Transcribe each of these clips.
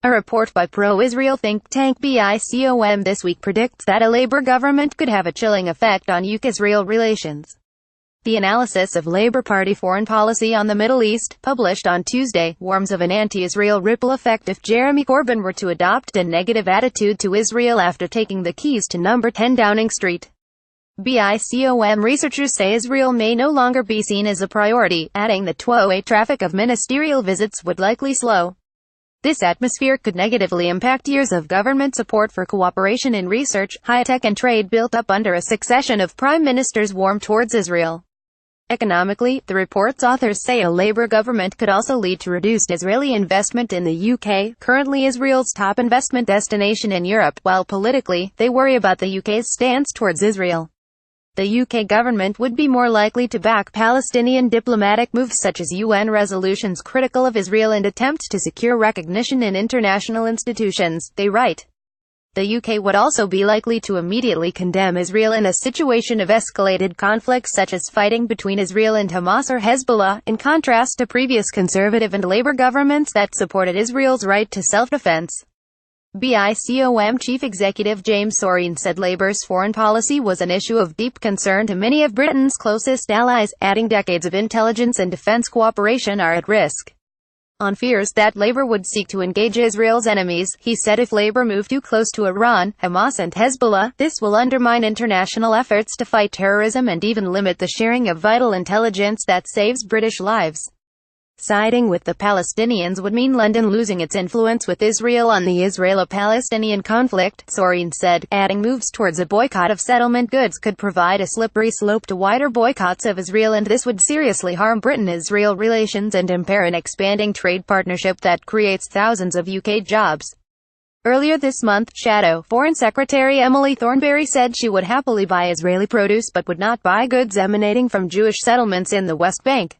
A report by pro-Israel think tank Bicom this week predicts that a Labour government could have a chilling effect on UKIsrael relations. The analysis of Labour Party foreign policy on the Middle East, published on Tuesday, warns of an anti-Israel ripple effect if Jeremy Corbyn were to adopt a negative attitude to Israel after taking the keys to number 10 Downing Street. Bicom researchers say Israel may no longer be seen as a priority, adding that twoway traffic of ministerial visits would likely slow. This atmosphere could negatively impact years of government support for cooperation in research, high-tech and trade built up under a succession of prime ministers warm towards Israel. Economically, the report's authors say a Labour government could also lead to reduced Israeli investment in the UK, currently Israel's top investment destination in Europe, while politically, they worry about the UK's stance towards Israel. The UK government would be more likely to back Palestinian diplomatic moves such as UN resolutions critical of Israel and attempts to secure recognition in international institutions, they write. The UK would also be likely to immediately condemn Israel in a situation of escalated conflicts such as fighting between Israel and Hamas or Hezbollah, in contrast to previous Conservative and Labour governments that supported Israel's right to self-defense. Bicom Chief Executive James Sorin said Labour's foreign policy was an issue of deep concern to many of Britain's closest allies, adding decades of intelligence and defence cooperation are at risk. On fears that Labour would seek to engage Israel's enemies, he said if Labour move too close to Iran, Hamas and Hezbollah, this will undermine international efforts to fight terrorism and even limit the sharing of vital intelligence that saves British lives. Siding with the Palestinians would mean London losing its influence with Israel on the Israeli-Palestinian conflict, Sorin said, adding moves towards a boycott of settlement goods could provide a slippery slope to wider boycotts of Israel, and this would seriously harm Britain-Israel relations and impair an expanding trade partnership that creates thousands of UK jobs. Earlier this month, Shadow Foreign Secretary Emily Thornberry said she would happily buy Israeli produce but would not buy goods emanating from Jewish settlements in the West Bank.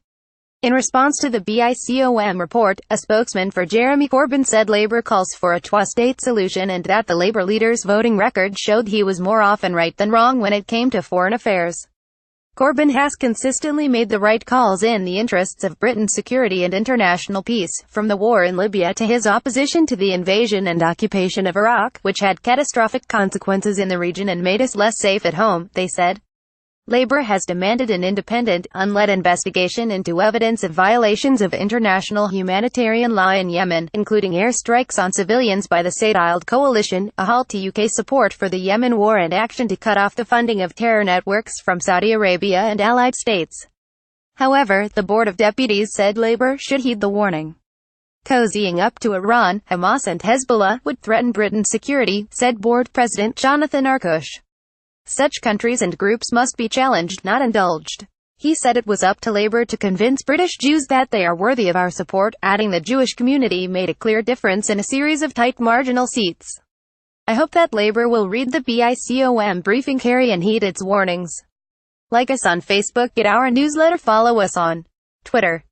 In response to the Bicom report, a spokesman for Jeremy Corbyn said Labour calls for a two-state solution and that the Labour leader's voting record showed he was more often right than wrong when it came to foreign affairs. Corbyn has consistently made the right calls in the interests of Britain's security and international peace, from the war in Libya to his opposition to the invasion and occupation of Iraq, which had catastrophic consequences in the region and made us less safe at home, they said. Labour has demanded an independent, unled investigation into evidence of violations of international humanitarian law in Yemen, including airstrikes on civilians by the State-Iled Coalition, a halt to UK support for the Yemen war and action to cut off the funding of terror networks from Saudi Arabia and allied states. However, the Board of Deputies said Labour should heed the warning. Cozying up to Iran, Hamas and Hezbollah would threaten Britain's security, said Board President Jonathan Arkush. Such countries and groups must be challenged, not indulged. He said it was up to Labour to convince British Jews that they are worthy of our support, adding the Jewish community made a clear difference in a series of tight marginal seats. I hope that Labour will read the Bicom briefing carry and heed its warnings. Like us on Facebook, get our newsletter, follow us on Twitter.